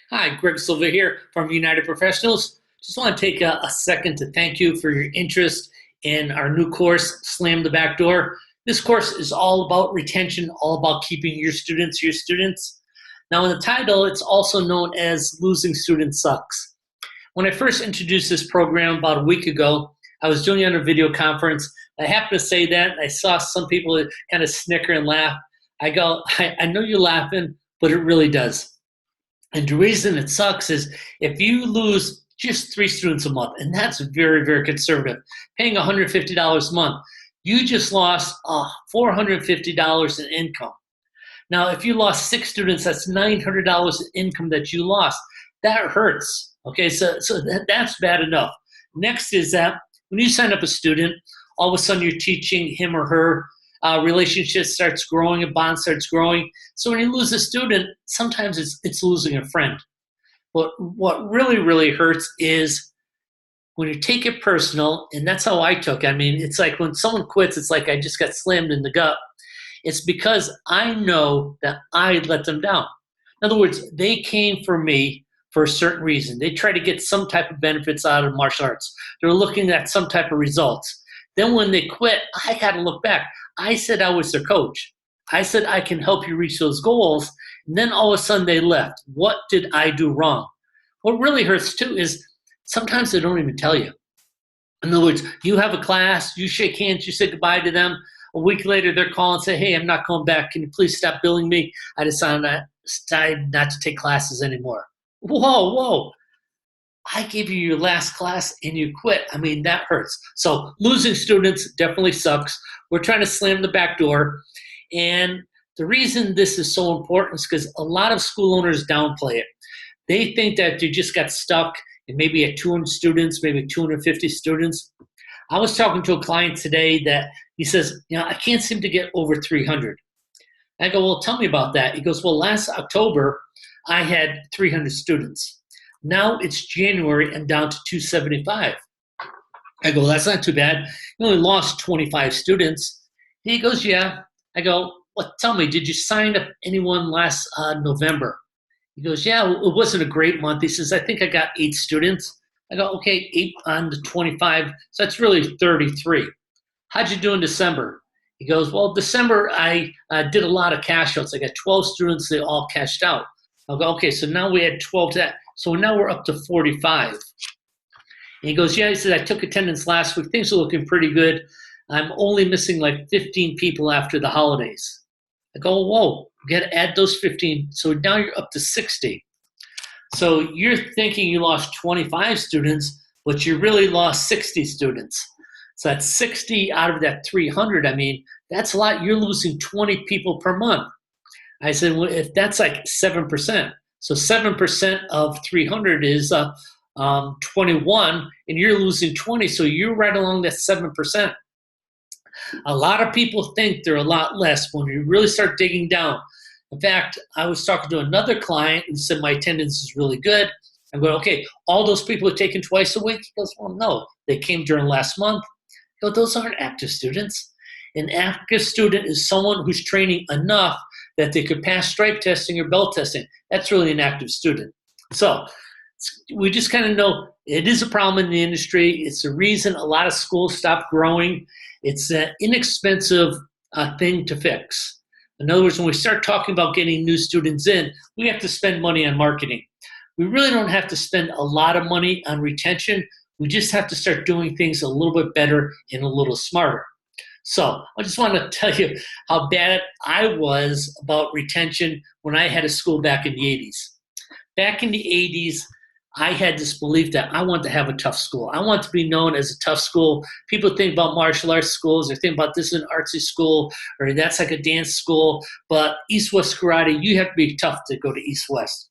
Hi, Greg Silva here from United Professionals. Just want to take a second to thank you for your interest in our new course, Slam the Back Door. This course is all about retention, all about keeping your students. Now, in the title, it's also known as Losing Students Sucks. When I first introduced this program about a week ago, I was doing it on a video conference. I happened to say that, and I saw some people kind of snicker and laugh. I go, I know you're laughing, but it really does. And the reason it sucks is if you lose just 3 students a month, and that's very, very conservative, paying $150 a month, you just lost $450 in income. Now, if you lost 6 students, that's $900 in income that you lost. That hurts. Okay, so that's bad enough. Next is that when you sign up a student, all of a sudden you're teaching him or her relationship starts growing, a bond starts growing. So when you lose a student, sometimes it's losing a friend. What really, really hurts is when you take it personal, and that's how I took it. I mean, it's like when someone quits, it's like I just got slammed in the gut. It's because I know that I let them down. In other words, they came for me for a certain reason. They try to get some type of benefits out of martial arts. They're looking at some type of results. Then when they quit, I got to look back. I said I was their coach. I said I can help you reach those goals. And then all of a sudden they left. What did I do wrong? What really hurts too is sometimes they don't even tell you. In other words, you have a class, you shake hands, you say goodbye to them. A week later, they're calling and say, hey, I'm not coming back. Can you please stop billing me? I decided not to take classes anymore. Whoa. I gave you your last class and you quit. I mean, that hurts. So losing students definitely sucks. We're trying to slam the back door. And the reason this is so important is because a lot of school owners downplay it. They think that they just got stuck and maybe at 200 students, maybe 250 students. I was talking to a client today that he says, I can't seem to get over 300. I go, well, tell me about that. He goes, well, last October, I had 300 students. Now it's January and down to 275. I go, that's not too bad. You only lost 25 students. He goes, yeah. I go, well, tell me, did you sign up anyone last November? He goes, yeah, it wasn't a great month. He says, I think I got 8 students. I go, okay, 8 on the 25. So that's really 33. How'd you do in December? He goes, well, December, I did a lot of cash outs. I got 12 students. They all cashed out. I'll go, okay, so now we had 12 to that. So now we're up to 45. And he goes, yeah, he said, I took attendance last week. Things are looking pretty good. I'm only missing like 15 people after the holidays. I go, whoa, we got to add those 15. So now you're up to 60. So you're thinking you lost 25 students, but you really lost 60 students. So that's 60 out of that 300. I mean, that's a lot. You're losing 20 people per month. I said, well, if that's like 7%, so 7% of 300 is 21, and you're losing 20, so you're right along that 7%. A lot of people think they're a lot less when you really start digging down. In fact, I was talking to another client and said my attendance is really good. I'm going, okay, all those people are taken twice a week? He goes, well, no, they came during last month. I go, those aren't active students. An active student is someone who's training enough that they could pass stripe testing or belt testing. That's really an active student. So we just kind of know it is a problem in the industry. It's the reason a lot of schools stop growing. It's an inexpensive thing to fix. In other words, when we start talking about getting new students in, we have to spend money on marketing. We really don't have to spend a lot of money on retention. We just have to start doing things a little bit better and a little smarter. So I just want to tell you how bad I was about retention when I had a school back in the 80s. Back in the 80s, I had this belief that I want to have a tough school. I want to be known as a tough school. People think about martial arts schools, or think about this is an artsy school, or that's like a dance school. But East-West Karate, you have to be tough to go to East-West.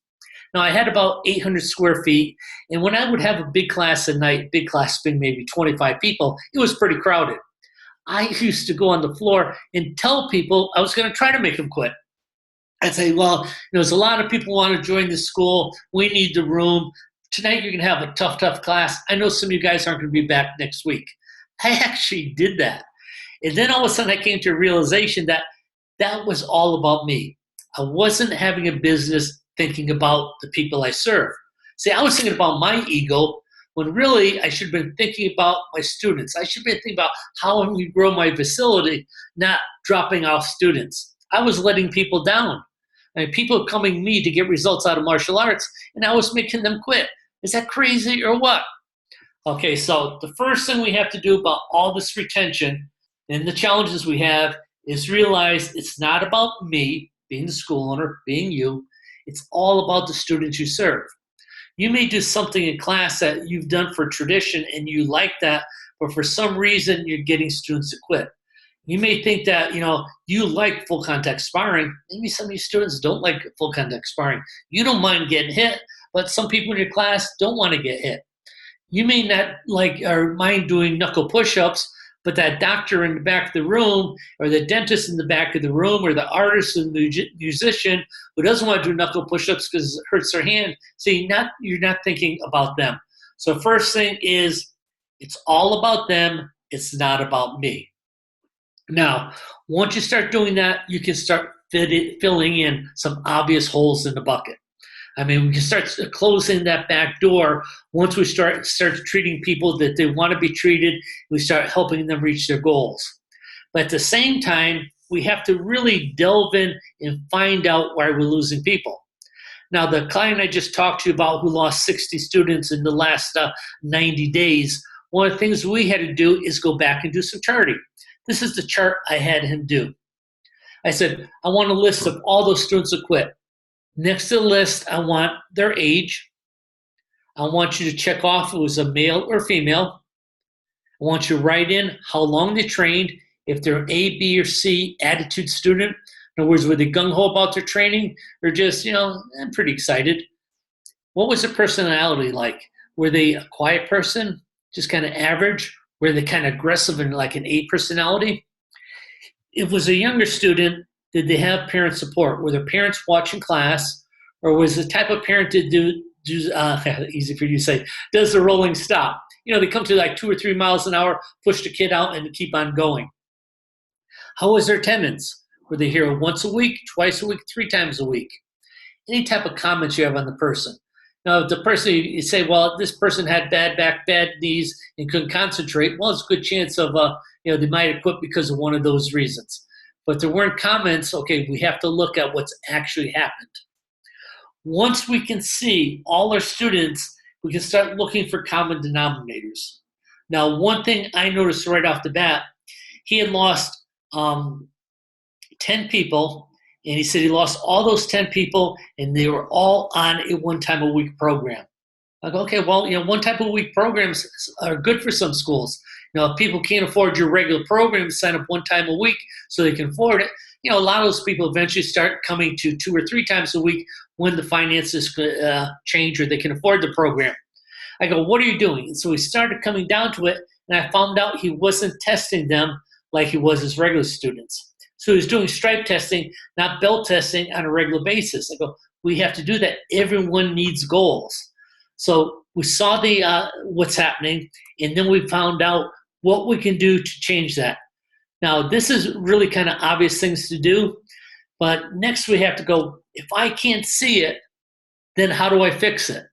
Now, I had about 800 square feet, and when I would have a big class at night, big class being maybe 25 people, it was pretty crowded. I used to go on the floor and tell people I was going to try to make them quit. I'd say, well, there's a lot of people want to join the school. We need the room. Tonight you're going to have a tough class. I know some of you guys aren't going to be back next week. I actually did that. And then all of a sudden I came to a realization that that was all about me. I wasn't having a business thinking about the people I serve. See, I was thinking about my ego when really I should have been thinking about my students. I should have been thinking about how I'm going to grow my facility, not dropping off students. I was letting people down. I mean, people coming to me to get results out of martial arts, and I was making them quit. Is that crazy or what? Okay, so the first thing we have to do about all this retention and the challenges we have is realize it's not about me, being the school owner, being you. It's all about the students you serve. You may do something in class that you've done for tradition and you like that, but for some reason you're getting students to quit. You may think that you like full contact sparring. Maybe some of your students don't like full contact sparring. You don't mind getting hit, but some people in your class don't want to get hit. You may not like or mind doing knuckle push-ups, but that doctor in the back of the room or the dentist in the back of the room or the artist and the musician who doesn't want to do knuckle push-ups because it hurts their hand, see, you're not thinking about them. So first thing is it's all about them. It's not about me. Now, once you start doing that, you can start filling in some obvious holes in the bucket. I mean, we can start closing that back door once we start treating people that they want to be treated. We start helping them reach their goals. But at the same time, we have to really delve in and find out why we're losing people. Now, the client I just talked to you about who lost 60 students in the last 90 days, one of the things we had to do is go back and do some charting. This is the chart I had him do. I said, I want a list of all those students that quit. Next to the list, I want their age. I want you to check off if it was a male or female. I want you to write in how long they trained, if they're an A, B, or C attitude student. In other words, were they gung-ho about their training or just, I'm pretty excited. What was their personality like? Were they a quiet person, just kind of average? Were they kind of aggressive and like an A personality? If it was a younger student, did they have parent support? Were their parents watching class? Or was the type of parent that easy for you to say, does the rolling stop? They come to like 2 or 3 miles an hour, push the kid out and keep on going. How was their attendance? Were they here once a week, twice a week, 3 times a week? Any type of comments you have on the person. Now, if the person, you say, well, this person had bad back, bad knees, and couldn't concentrate, well, it's a good chance of, they might have quit because of one of those reasons. But there weren't comments, okay, we have to look at what's actually happened. Once we can see all our students, we can start looking for common denominators. Now, one thing I noticed right off the bat, he had lost 10 people, and he said he lost all those 10 people, and they were all on a one-time-a-week program. I go, okay, well, one-time-a-week programs are good for some schools. If people can't afford your regular program, sign up one time a week so they can afford it. A lot of those people eventually start coming to 2 or 3 times a week when the finances change or they can afford the program. I go, what are you doing? And so we started coming down to it, and I found out he wasn't testing them like he was his regular students. So he was doing stripe testing, not belt testing on a regular basis. I go, we have to do that. Everyone needs goals. So we saw what's happening, and then we found out what we can do to change that. Now, this is really kind of obvious things to do, but next we have to go, if I can't see it, then how do I fix it?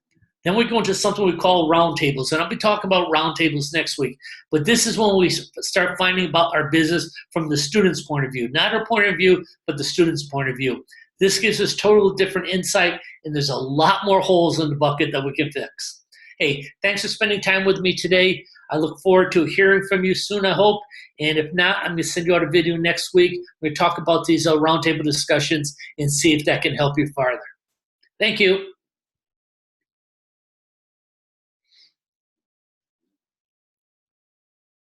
Then we go into something we call roundtables, and I'll be talking about roundtables next week. But this is when we start finding about our business from the student's point of view. Not our point of view, but the student's point of view. This gives us totally different insight, and there's a lot more holes in the bucket that we can fix. Hey, thanks for spending time with me today. I look forward to hearing from you soon, I hope. And if not, I'm going to send you out a video next week. We're going to talk about these roundtable discussions and see if that can help you farther. Thank you.